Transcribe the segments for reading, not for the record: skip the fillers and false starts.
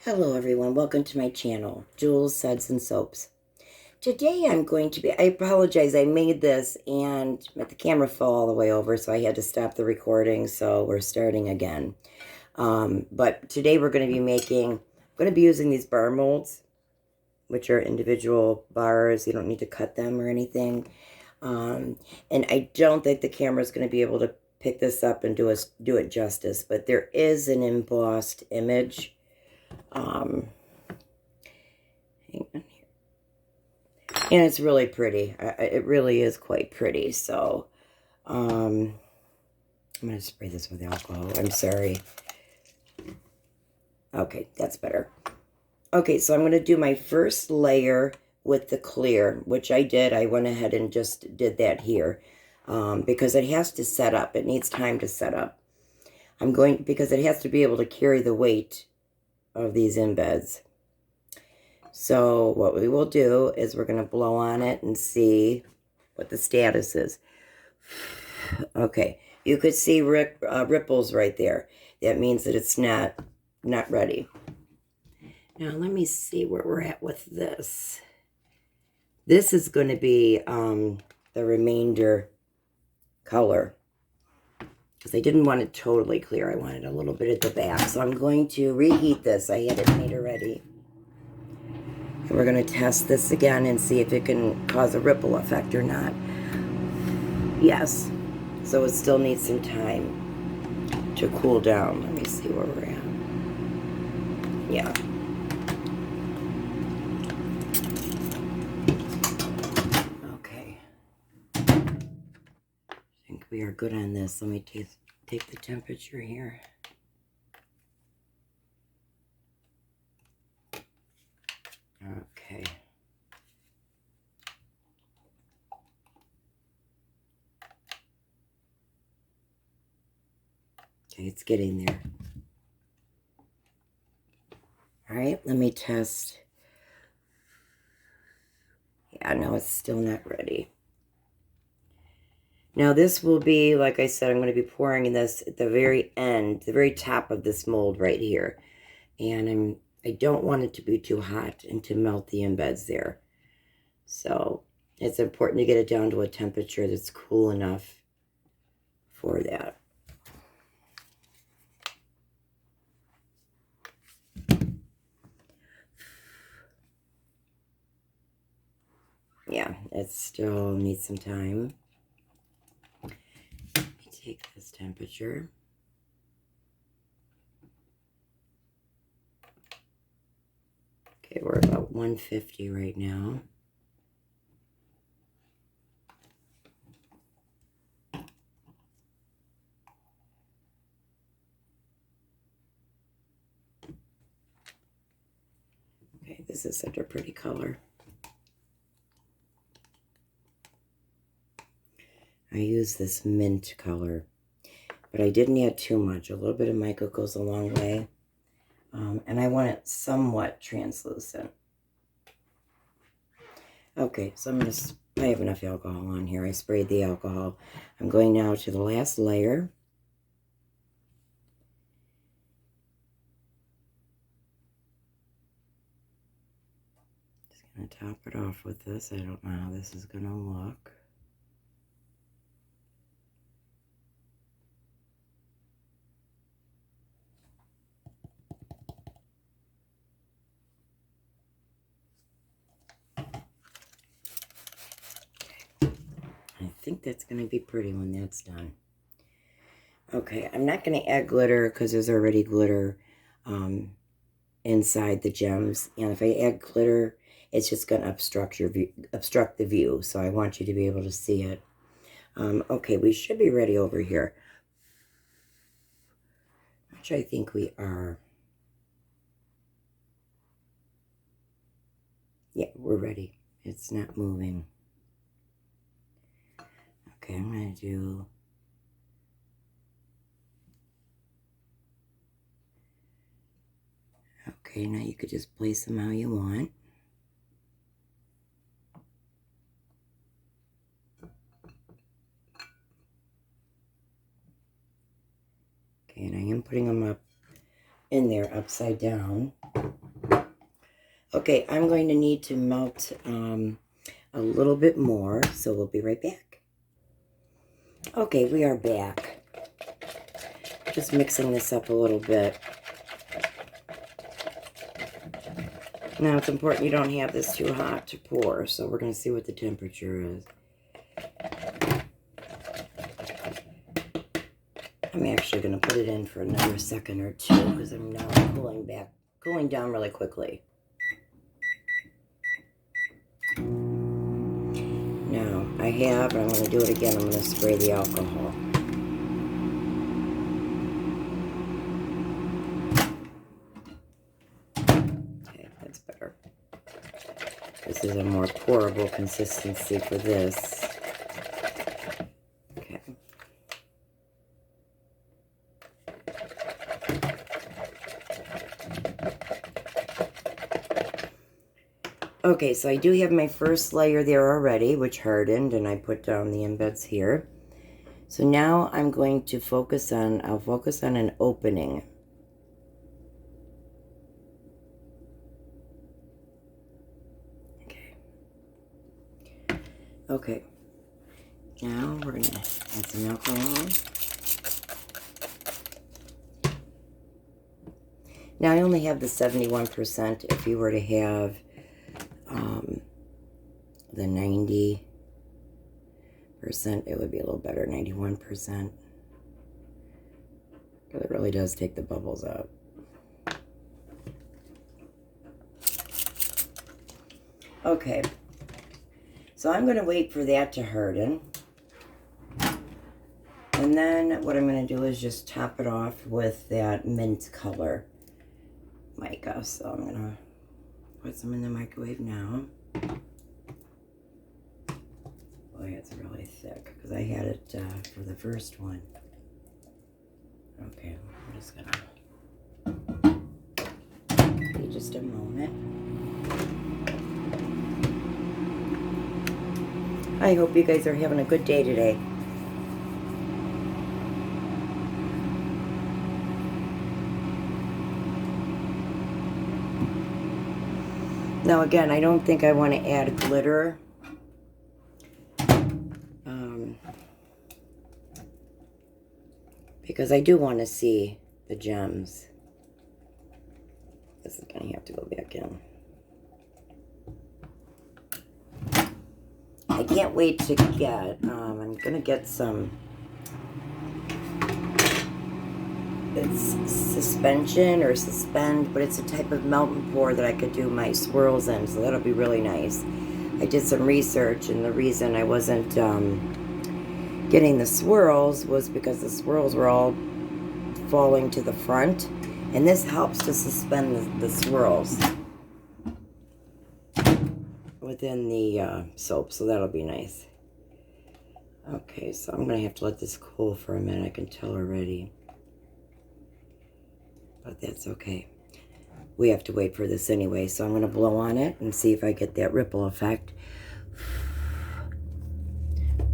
Hello everyone, welcome to my channel, Jules Suds and Soaps. Today I'm going to be, I apologize, I made this and the camera fell all the way over, so I had to stop the recording, so we're starting again. But today we're going to be using these bar molds, which are individual bars. You don't need to cut them or anything. And I don't think the camera is going to be able to pick this up and do it justice, but there is an embossed image. Hang on here. And it's really pretty. It really is quite pretty. So, I'm going to spray this with alcohol. I'm sorry. Okay, that's better. Okay, so I'm going to do my first layer with the clear, which I did. I went ahead and just did that here because it has to set up. It needs time to set up. Because it has to be able to carry the weight of these embeds. So what we will do is we're going to blow on it and see what the status is. Okay, you could see ripples right there. That means that it's not ready. Now let me see where we're at with this. This is going to be the remainder color, because I didn't want it totally clear. I wanted a little bit at the back. So I'm going to reheat this. I had it made already. And we're going to test this again and see if it can cause a ripple effect or not. Yes. So it still needs some time to cool down. Let me see where we're at. Yeah. Okay. I think we are good on this. Let me take the temperature here. Okay. Okay, it's getting there. All right, let me test. Yeah, no, it's still not ready. Now this will be, like I said, I'm going to be pouring this at the very end, the very top of this mold right here. And I don't want it to be too hot and to melt the embeds there. So it's important to get it down to a temperature that's cool enough for that. Yeah, it still needs some time. Let me take this temperature. Okay, we're about 150 right now. Okay, this is such a pretty color. I use this mint color, but I didn't add too much. A little bit of mica goes a long way. And I want it somewhat translucent. Okay, so I have enough alcohol on here. I sprayed the alcohol. I'm going now to the last layer. Just going to top it off with this. I don't know how this is going to look. I think that's going to be pretty when that's done. Okay, I'm not going to add glitter because there's already glitter inside the gems. And if I add glitter, it's just going to obstruct the view. So I want you to be able to see it. Okay, we should be ready over here, which I think we are. Yeah, we're ready. It's not moving. Okay, I'm going to do... Okay, now you could just place them how you want. Okay, and I am putting them up in there upside down. Okay, I'm going to need to melt a little bit more, so we'll be right back. Okay, we are back. Just mixing this up a little bit. Now, it's important you don't have this too hot to pour, so we're going to see what the temperature is. I'm actually going to put it in for another second or two because I'm now cooling down really quickly. Now, I have, and I'm going to do it again, I'm going to spray the alcohol. Okay, that's better. This is a more pourable consistency for this. Okay. Okay, so I do have my first layer there already, which hardened, and I put down the embeds here. So now I'm going to focus on, I'll focus on an opening. Okay. Okay. Now we're going to add some alcohol. Now I only have the 71%. If you were to have the 90%, it would be a little better, 91%. But it really does take the bubbles out. Okay, so I'm going to wait for that to harden. And then what I'm going to do is just top it off with that mint color mica. So I'm going to put some in the microwave now. Boy, it's really thick because I had it for the first one. Okay, I'm just going to wait just a moment. I hope you guys are having a good day today. Now again, I don't think I want to add glitter. Because I do want to see the gems. This is going to have to go back in. I can't wait to get, I'm going to get some, it's suspension or suspend, but it's a type of melt and pour that I could do my swirls in, so that'll be really nice. I did some research, and the reason I wasn't getting the swirls was because the swirls were all falling to the front, and this helps to suspend the swirls within the soap, so that'll be nice. Okay, so I'm going to have to let this cool for a minute. I can tell already. But that's okay. We have to wait for this anyway, so I'm going to blow on it and see if I get that ripple effect.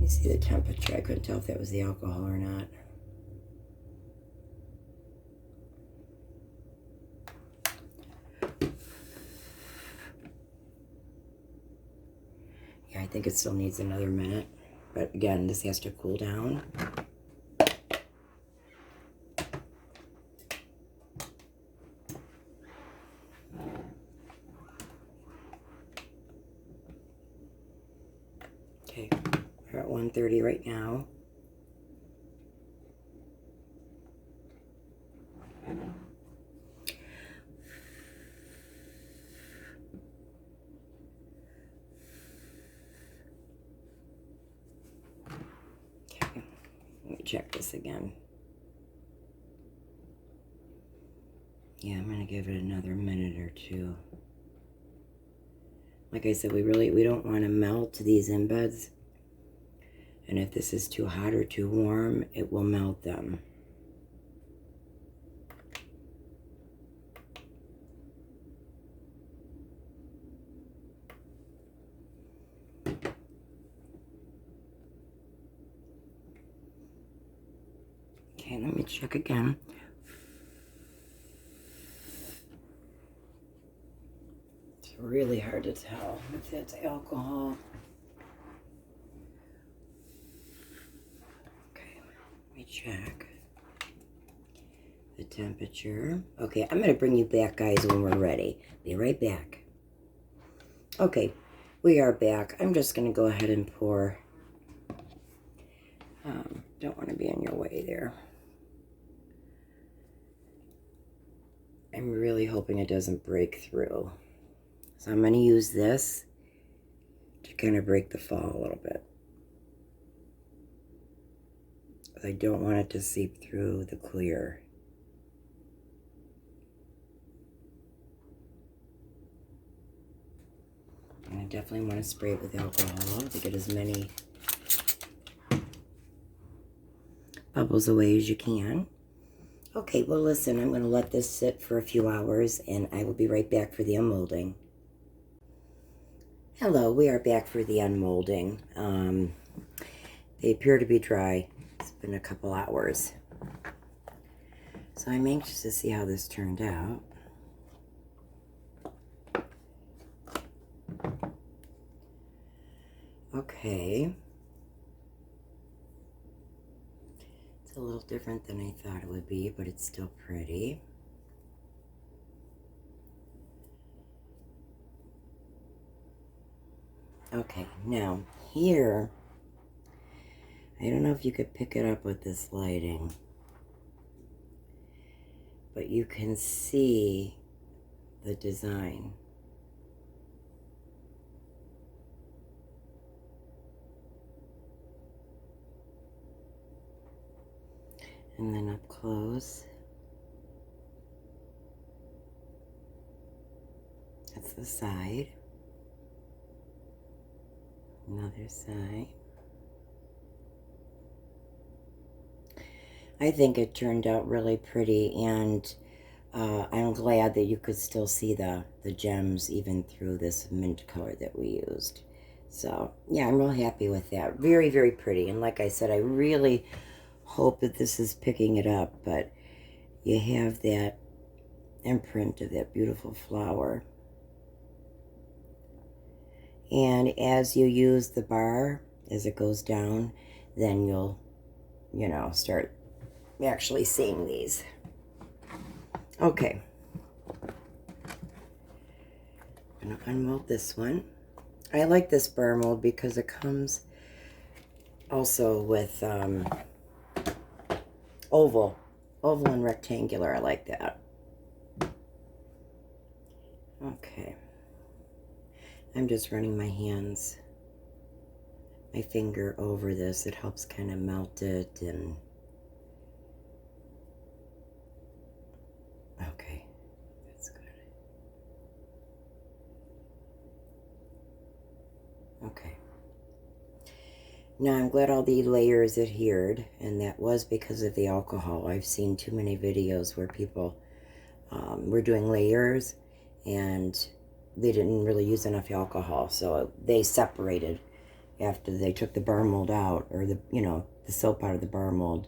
You see the temperature. I couldn't tell if that was the alcohol or not. Yeah, I think it still needs another minute. But again, this has to cool down. Okay, we're at 130 right now. Okay, let me check this again. Yeah, I'm gonna give it another minute or two. Like I said, we don't want to melt these embeds. And if this is too hot or too warm, it will melt them. Okay, let me check again. really hard to tell if that's alcohol. Okay, let me check the temperature. Okay, I'm going to bring you back, guys, when we're ready. Be right back. Okay, we are back. I'm just going to go ahead and pour. Don't want to be in your way there. I'm really hoping it doesn't break through. So I'm going to use this to kind of break the fall a little bit. I don't want it to seep through the clear. And I definitely want to spray it with alcohol to get as many bubbles away as you can. Okay, well listen, I'm going to let this sit for a few hours and I will be right back for the unmolding. Hello, we are back for the unmolding. They appear to be dry. It's been a couple hours. So I'm anxious to see how this turned out. Okay. It's a little different than I thought it would be, but it's still pretty. Okay, now here, I don't know if you could pick it up with this lighting, but you can see the design. And then up close, that's the side. Another side. I think it turned out really pretty, and I'm glad that you could still see the gems even through this mint color that we used. So yeah, I'm real happy with that. Very, very pretty. And like I said, I really hope that this is picking it up, but you have that imprint of that beautiful flower. And as you use the bar, as it goes down, then you'll, you know, start actually seeing these. Okay. I'm going to unmold this one. I like this bar mold because it comes also with oval and rectangular. I like that. Okay. I'm just running my finger over this. It helps kind of melt it and okay, that's good. Okay. Now I'm glad all the layers adhered, and that was because of the alcohol. I've seen too many videos where people were doing layers and they didn't really use enough alcohol, so they separated after they took the bar mold out, or the soap out of the bar mold.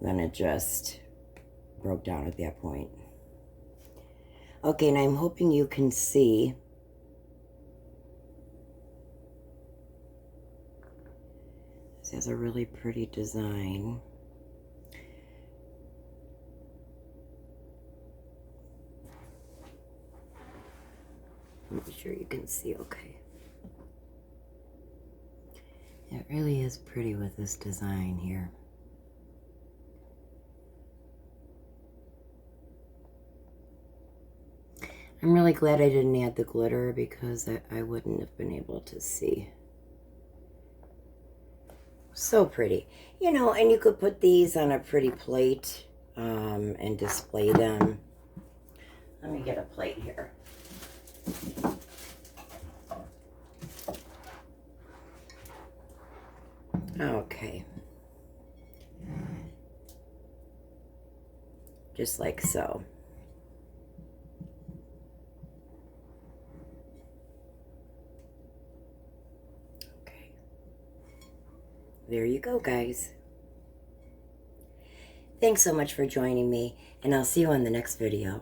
Then it just broke down at that point. Okay, and I'm hoping you can see this has a really pretty design. Make sure you can see okay. It really is pretty with this design here. I'm really glad I didn't add the glitter because I wouldn't have been able to see. So pretty. You know, and you could put these on a pretty plate and display them. Let me get a plate here. Okay. Just like so. Okay. There you go, guys. Thanks so much for joining me, and I'll see you on the next video.